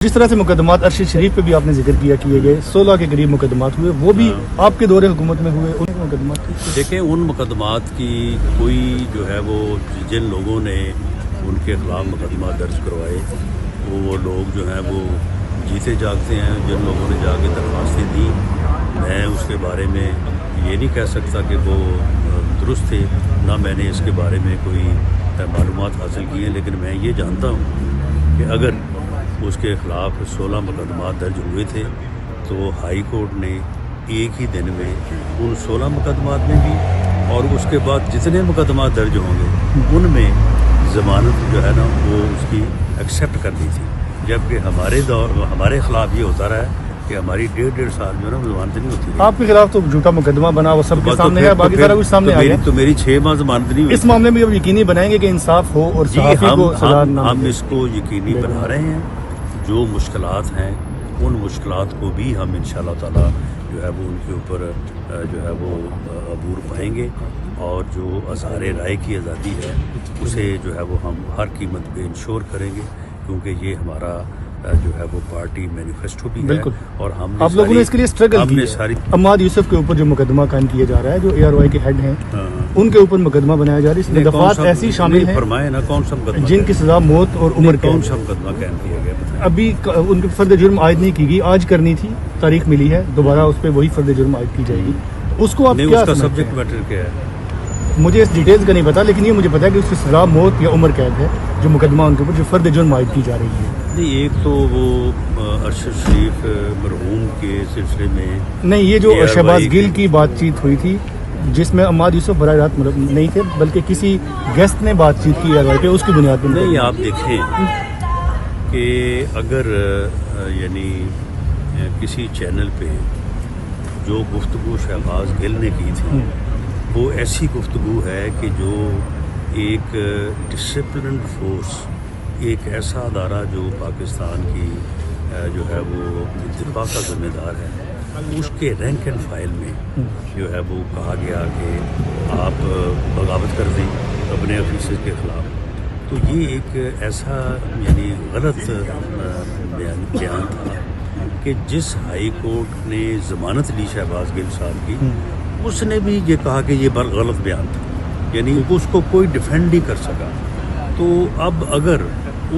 जिस तरह से मुकदमात अरशद शरीफ पे भी आपने जिक्र किया किए गए 16 के करीब मुकदमात हुए, वो भी आपके दौरे हुकूमत में हुए, उन मुकदमात देखें उन मुकदमात की कोई जो है वो जिन लोगों ने उनके खिलाफ मुकदमा दर्ज करवाए वो लोग जो हैं वो जीते जागते हैं। जिन लोगों ने जाके दरख्वास्तें दी, मैं उसके बारे में ये नहीं कह सकता कि वो दुरुस्त थे, ना मैंने इसके बारे में कोई मालूमात हासिल की हैं, लेकिन मैं ये जानता हूँ कि अगर उसके ख़िलाफ़ 16 मुकदमा दर्ज हुए थे तो हाई कोर्ट ने एक ही दिन में उन 16 मुकदमात में भी और उसके बाद जितने मुकदमा दर्ज होंगे उनमें ज़मानत जो है ना वो उसकी एक्सेप्ट कर दी थी। जबकि हमारे ख़िलाफ़ ये होता रहा है कि हमारी 1.5 साल में ना ज़मानत नहीं होती। आपके खिलाफ तो झूठा मुकदमा बना, वो सबके सामने है, बाकी सारा कुछ सामने आ गया। तो मेरी 6 माह ज़मानत नहीं हुई। इस मामले में अब यकीनी बनाएंगे कि इंसाफ हो और सहाफ़ी को सज़ा ना हम इसको यकीनी बना रहे हैं। जो मुश्किलात हैं उन मुश्किलात को भी हम इंशाअल्लाह ताला जो है वो उनके ऊपर जो है वो अबूर पाएंगे और जो अज़हार राय की आज़ादी है उसे जो है वो हम हर कीमत पे इंश्योर करेंगे, क्योंकि ये हमारा जो है वो पार्टी मैनिफेस्टो भी है और हमने आप लोगों ने इसके लिए स्ट्रगल की सारी अम्माद यूसुफ के ऊपर जो मुकदमा कायम किया जा रहा है, जो ARY के हेड हैं उनके ऊपर मुकदमा बनाया जा रहा है। इसमें दफात ऐसी शामिल हैं फरमाए ना कौन सा मुकदमा जिनकी सजा मौत और उम्र कौन सा मुकदमा कायम किया गया। अभी उनके फर्द जुर्म आयद नहीं की गई, आज करनी थी, तारीख मिली है, दोबारा उस पर वही फर्द जुर्म आयद की जाएगी। उसको आप क्या उसका सब्जेक्ट मैटर क्या है मुझे इस डिटेल्स का नहीं पता, लेकिन ये मुझे पता है कि उसकी सजा मौत या उम्र कैद है जो मुकदमा उनके ऊपर जो फर्द जुर्म आयद की जा रही है। नहीं, एक तो वो अरशद शरीफ मरहूम के सिलसिले में नहीं, ये जो शहबाज गिल की बातचीत हुई थी जिसमें अम्माद यूसुफ बराह रास्त नहीं थे बल्कि किसी गेस्ट ने बातचीत की ARY पे, उसकी बुनियाद पर नहीं। आप देखें कि अगर यानी किसी चैनल पे जो गुफ्तगू शहबाज गिल ने की थी वो ऐसी गुफ्तगू है कि जो एक डिसिप्लिन्ड फोर्स, एक ऐसा अदारा जो पाकिस्तान की जो है वो दिफा का ज़िम्मेदार है, उसके रैंक एंड फाइल में जो है वो कहा गया कि आप बगावत कर दें अपने ऑफिसर के ख़िलाफ़। तो ये एक ऐसा यानी गलत बयान था कि जिस हाई कोर्ट ने ज़मानत ली शहबाज गिल साहब की, उसने भी ये कहा कि ये गलत बयान था, यानी उसको कोई डिफेंड नहीं कर सका। तो अब अगर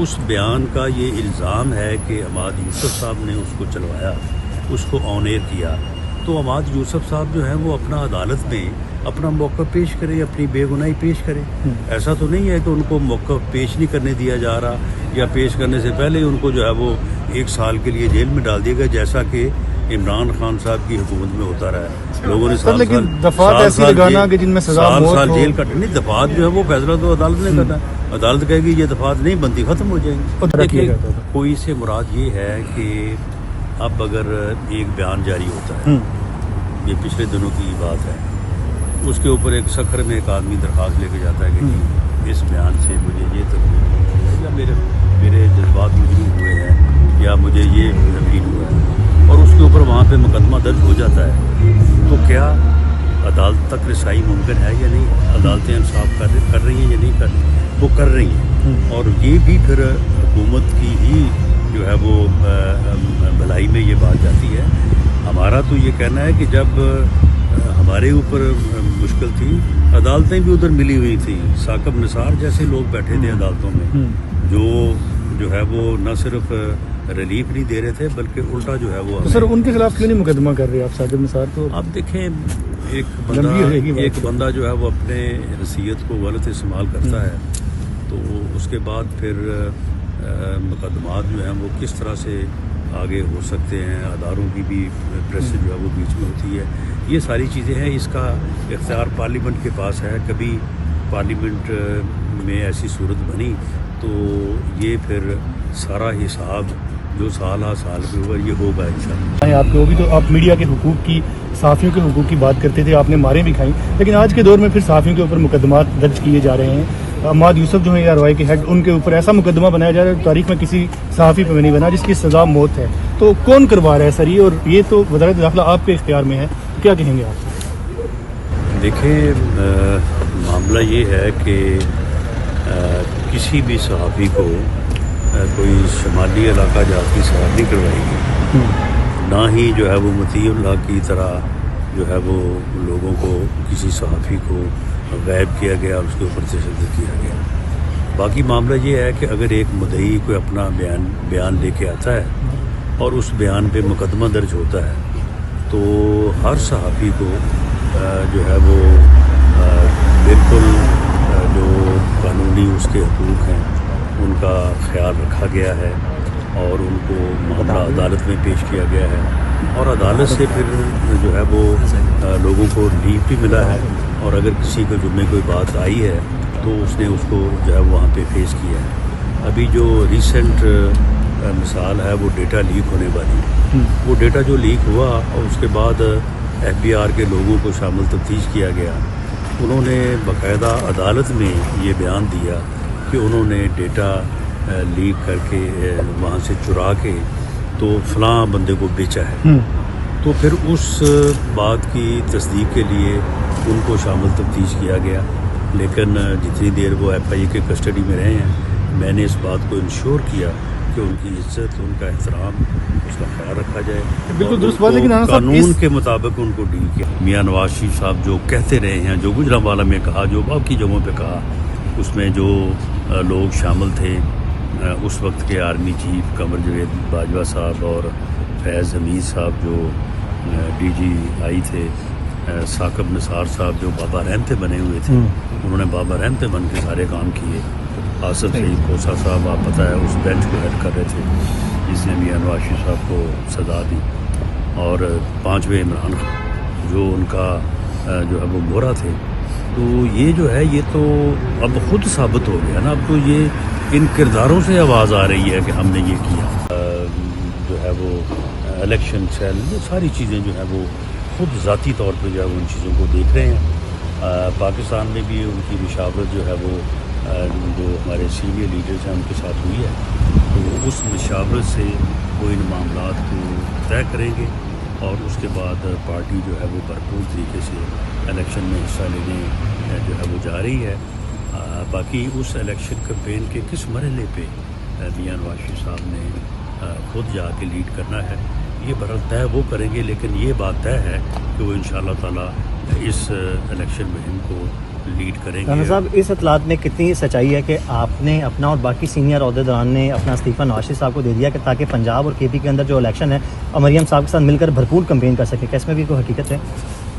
उस बयान का ये इल्ज़ाम है कि अम्माद यूसुफ साहब ने उसको चलवाया, उसको ऑन एयर किया, तो अम्माद यूसुफ साहब जो है वो अपना अदालत में अपना मौक़िफ़ पेश करे, अपनी बेगुनाही पेश करे। ऐसा तो नहीं है कि उनको मौक़िफ़ पेश नहीं करने दिया जा रहा या पेश करने से पहले उनको जो है वो 1 साल के लिए जेल में डाल दिया गया, जैसा कि इमरान खान साहब की हुकूमत में होता रहा है। लोगों ने साल जेल कट नहीं, दफात जो है वो फैसला तो अदालत ने करना है। अदालत कहेगी ये दफात नहीं बनती, ख़त्म हो जाएंगी। कोई से मुराद ये है कि अब अगर एक बयान जारी होता है, ये पिछले दिनों की बात है, उसके ऊपर एक सखर में एक आदमी दरख्वास्त लेके जाता है कि इस बयान से मुझे ये तकलीफ या मेरे जज्बात मजरूह हुए हैं या मुझे ये फील हुआ है, और उसके ऊपर वहाँ पे मुकदमा दर्ज हो जाता है, तो क्या अदालत तक रसाई मुमकिन है या नहीं? अदालतें इंसाफ कर रही हैं या नहीं कर रही? वो कर रही हैं, और ये भी फिर हुकूमत की ही जो है वो भलाई में ये बात जाती है। हमारा तो ये कहना है कि जब हमारे ऊपर मुश्किल थी, अदालतें भी उधर मिली हुई थी, साकब निसार जैसे लोग बैठे थे अदालतों में जो है वो न सिर्फ रिलीफ नहीं दे रहे थे बल्कि उल्टा जो है वो। तो सर उनके खिलाफ क्यों नहीं मुकदमा कर रहे आप साकिब निसार? तो आप देखें एक बंदा जो है वो अपने नसीहत को गलत इस्तेमाल करता है, तो उसके बाद फिर मुकदमात जो हैं वो किस तरह से आगे हो सकते हैं, अदारों की भी प्रेस जो है वो बीच में होती है, ये सारी चीज़ें हैं। इसका इख्तियार पार्लियामेंट के पास है। कभी पार्लियामेंट में ऐसी सूरत बनी तो ये फिर सारा हिसाब जो साल के ऊपर ये होगा इंशाअल्लाह। आप लोग भी तो आप मीडिया के हुकूक की, सहाफ़ियों के हुकूक की बात करते थे, आपने मारें भी खाई, लेकिन आज के दौर में फिर सहाफ़ियों के ऊपर मुकदमात दर्ज किए जा रहे हैं। अम्माद यूसुफ जो है ARY के हेड, उनके ऊपर ऐसा मुकदमा बनाया जा रहा है तारीख में किसी सहाफ़ी पर नहीं बना जिसकी सज़ा मौत है। तो कौन करवा रहा है सर ये? और ये तो वज़ारत दाखिला आपके इख्तियार में है, तो क्या कहेंगे आप? देखिए मामला ये है कि किसी भी सहाफ़ी को کوئی شمالی علاقہ جات کی سوار نہیں کروائی گئی، نہ ہی جو ہے وہ مطیع اللہ کی طرح جو ہے وہ لوگوں کو کسی صحافی کو غائب کیا گیا اور اس کے اوپر تشدد کیا گیا۔ باقی معاملہ یہ ہے کہ اگر ایک مدعی کوئی اپنا بیان لے کے آتا ہے اور اس بیان پہ مقدمہ درج ہوتا ہے تو ہر صحافی کو جو ہے وہ بالکل جو قانونی اس کے حقوق ہیں ان کا خیال رکھا گیا ہے اور ان کو معاملہ عدالت میں پیش کیا گیا ہے، اور عدالت سے پھر جو ہے وہ لوگوں کو ریلیف بھی ملا ہے، اور اگر کسی کے ذمے کوئی بات آئی ہے تو اس نے اس کو جو ہے وہاں پہ فیس کیا ہے۔ ابھی جو ریسنٹ مثال ہے وہ ڈیٹا لیک ہونے والی، وہ ڈیٹا جو لیک ہوا اور اس کے بعد FBI کے لوگوں کو شامل تفتیش کیا گیا، انہوں نے باقاعدہ عدالت میں یہ بیان دیا کہ انہوں نے ڈیٹا لیک کر کے وہاں سے چرا کے تو فلاں بندے کو بیچا ہے۔ تو پھر اس بات کی تصدیق کے لیے ان کو شامل تفتیش کیا گیا، لیکن جتنی دیر وہ FIA کے کسٹڈی میں رہے ہیں میں نے اس بات کو انشور کیا کہ ان کی عزت، ان کا احترام، اس کا خیال رکھا جائے، بالکل درست بات ہے کہ نانا صاحب قانون کے مطابق ان کو ڈیل کیا۔ میاں نواز شریف صاحب جو کہتے رہے ہیں، جو گجرانوالہ میں کہا، جو باقی جگہوں پہ کہا، اس میں جو لوگ شامل تھے اس وقت کے آرمی چیف قمر جاوید باجوہ صاحب اور فیض حمید صاحب جو DGI تھے، ثاقب نثار صاحب جو بابا رحمتے بنے ہوئے تھے، انہوں نے بابا رحمتے بن کے سارے کام کیے۔ آصف سعید کوسا صاحب آپ پتہ ہے اس بینچ کو ہیڈ کر رہے تھے جس نے میاں نواز شریف صاحب کو سزا دی، اور 5ویں عمران خان جو ان کا جو ہے وہ مورا تھے۔ تو یہ جو ہے یہ تو اب خود ثابت ہو گیا نا، اب تو یہ ان کرداروں سے آواز آ رہی ہے کہ ہم نے یہ کیا۔ جو ہے وہ الیکشن سیل، یہ ساری چیزیں جو ہیں وہ خود ذاتی طور پہ جو ہے وہ ان چیزوں کو دیکھ رہے ہیں۔ پاکستان میں بھی ان کی مشاورت جو ہے وہ جو ہمارے سینئر لیڈرز ہیں ان کے ساتھ ہوئی ہے، تو اس مشاورت سے وہ ان معاملات کو طے کریں گے، اور اس کے بعد پارٹی جو ہے وہ بھرپور طریقے سے الیکشن میں حصہ لینے جو ہے وہ جا رہی ہے۔ باقی اس الیکشن کمپین کے کس مرحلے پہ میاں نواز شریف صاحب نے خود جا کے لیڈ کرنا ہے یہ برحال طے وہ کریں گے، لیکن یہ بات طے ہے کہ وہ انشاءاللہ تعالیٰ اس الیکشن مہم کو لیڈ کریں گے۔ صاحب اس اطلاعات میں کتنی سچائی ہے کہ آپ نے اپنا اور باقی سینئر عہدیداران نے اپنا استعفیٰ نواز شریف صاحب کو دے دیا کہ تاکہ پنجاب اور KP کے اندر جو الیکشن ہے مریم صاحب کے ساتھ مل کر بھرپور کمپین کر سکے، کیا اس میں بھی کوئی حقیقت ہے؟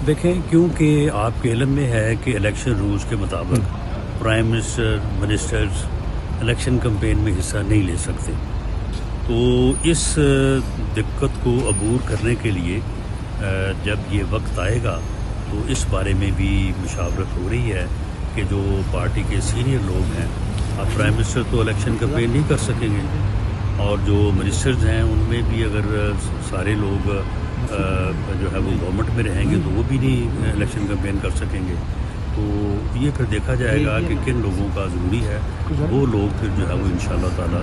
دیکھیں، کیونکہ آپ کے علم میں ہے کہ الیکشن رولز کے مطابق prime minister, ministers election campaign میں حصہ نہیں لے سکتے، تو اس دقت کو عبور کرنے کے لیے جب یہ وقت آئے گا تو اس بارے میں بھی مشاورت ہو رہی ہے کہ جو پارٹی کے سینئر لوگ ہیں، اب پرائم منسٹر تو الیکشن کمپین نہیں کر سکیں گے، اور جو منسٹرز ہیں ان میں بھی اگر سارے لوگ جو ہے وہ گورنمنٹ میں رہیں گے تو وہ بھی نہیں الیکشن کمپین کر سکیں گے۔ تو یہ پھر دیکھا جائے گا کہ کن لوگوں کا ضروری ہے، وہ لوگ پھر جو ہے وہ انشاءاللہ تعالیٰ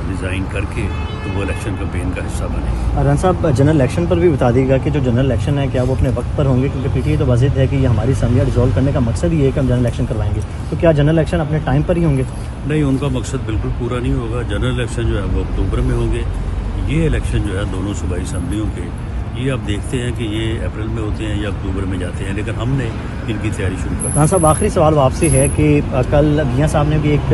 ریزائن کر کے تو وہ الیکشن کمپین کا حصہ بنے۔ رن صاحب جنرل الیکشن پر بھی بتا دیے گا کہ جو جنرل الیکشن ہے کیا وہ اپنے وقت پر ہوں گے، کیونکہ PTI تو واضح ہے کہ یہ ہماری اسمبلیاں ڈیزالو کرنے کا مقصد یہ ہے کہ ہم جنرل الیکشن کروائیں گے، تو کیا جنرل الیکشن اپنے ٹائم پر ہی ہوں گے؟ نہیں، ان کا مقصد بالکل پورا نہیں ہوگا۔ جنرل الیکشن جو ہے وہ اکتوبر میں ہوں گے، یہ الیکشن جو ہے دونوں صوبائی اسمبلیوں کے، یہ آپ دیکھتے ہیں کہ یہ اپریل میں ہوتے ہیں یا اکتوبر میں جاتے ہیں، لیکن ہم نے ان کی تیاری شروع کر دی۔ ہاں صاحب، آخری سوال آپ سے ہے کہ کل میاں صاحب نے بھی ایک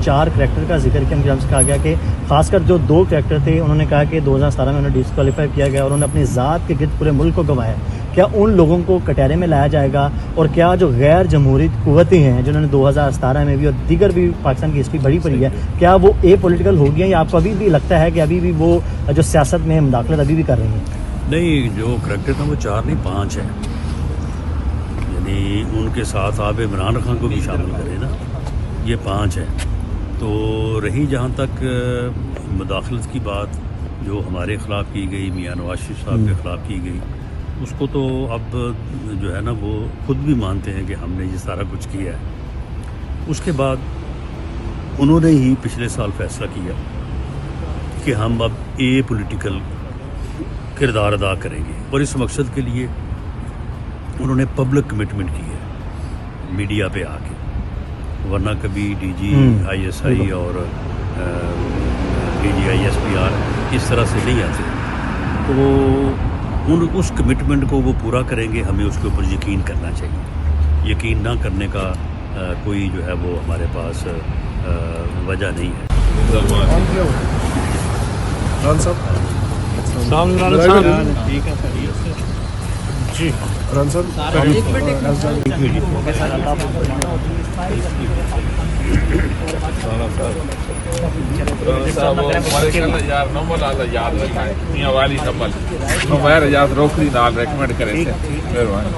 4 کریکٹر کا ذکر کیا، مجھے ہم سے کہا گیا کہ خاص کر جو 2 کریکٹر تھے انہوں نے کہا کہ 2017 میں انہیں ڈسکوالیفائی کیا گیا اور انہوں نے اپنی ذات کے گرد پورے ملک کو گنوایا، کیا ان لوگوں کو کٹہرے میں لایا جائے گا؟ اور کیا جو غیر جمہوری قوتیں ہیں جنہوں نے 2017 میں بھی اور دیگر بھی پاکستان کی ہسٹری بڑی پڑی ہے، کیا وہ پولیٹیکل ہو گیا یا آپ کو ابھی بھی لگتا ہے کہ ابھی بھی وہ جو سیاست میں مداخلت ابھی بھی کر رہی ہیں؟ نہیں، جو کریکٹر ہیں وہ 4 نہیں 5 ہیں، یعنی ان کے ساتھ آپ عمران خان کو بھی شامل کریں نا، یہ 5 ہیں۔ تو رہی جہاں تک مداخلت کی بات جو ہمارے خلاف کی گئی، میاں نواز شریف صاحب کے خلاف کی گئی، اس کو تو اب جو ہے نا وہ خود بھی مانتے ہیں کہ ہم نے یہ سارا کچھ کیا ہے۔ اس کے بعد انہوں نے ہی پچھلے سال فیصلہ کیا کہ ہم اب پولیٹیکل کردار ادا کریں گے، اور اس مقصد کے لیے انہوں نے پبلک کمٹمنٹ کی ہے میڈیا پہ آ کے، ورنہ کبھی DG ISI اور PGI SPR इस तरह से नहीं आते, तो उस कमिटमेंट को वो पूरा करेंगे, हमें उसके ऊपर यकीन करना चाहिए। यकीन ना करने का कोई जो है वो हमारे पास वजह नहीं है। जी यार नंबर आला याद रखा है मियां वाली नंबर हमारे याद रोकड़ी नाल रेकमेंड करे थे मेहरबानी।